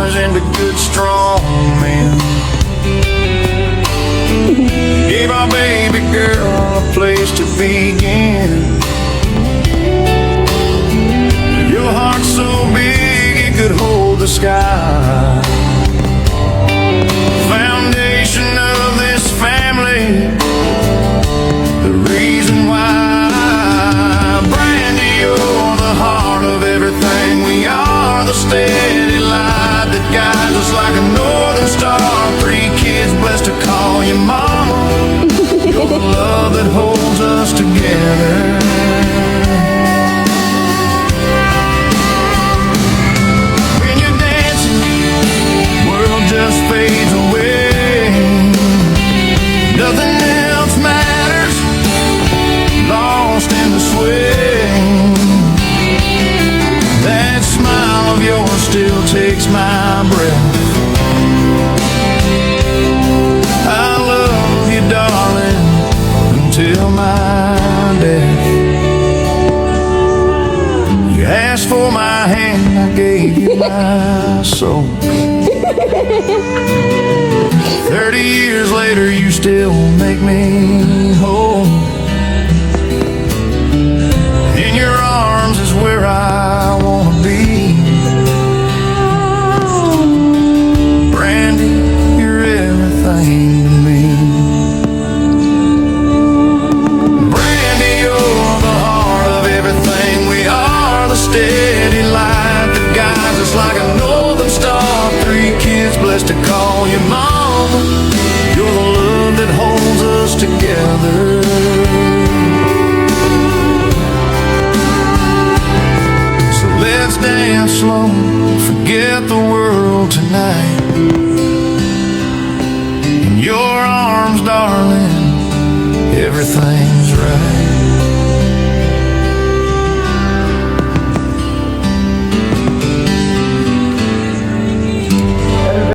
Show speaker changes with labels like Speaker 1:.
Speaker 1: boys into good, strong men. Gave our baby girl a place to begin. Your heart's so big it could hold the sky. Foundation of this family, the reason why. Brandy, you're the heart of everything we are, the steady light that guides us like a northern star. 3 kids blessed to call you mama. You're the love that holds us together. When you're dancing, world just fades away. Nothing else matters, lost in the swing. That smile of yours still takes my breath. I love you, darling, until my death. You asked for my hand, I gave you my soul. 30 years later, you still make me whole. In your arms is where I wanna be. Brandy, you're everything to me. Brandy, you're the heart of everything we are, the steady light that guides us like a northern star. 3 kids blessed to call you mama. You're the love that holds us together. So let's dance slow, forget the world tonight. In your arms, darling, everything's right.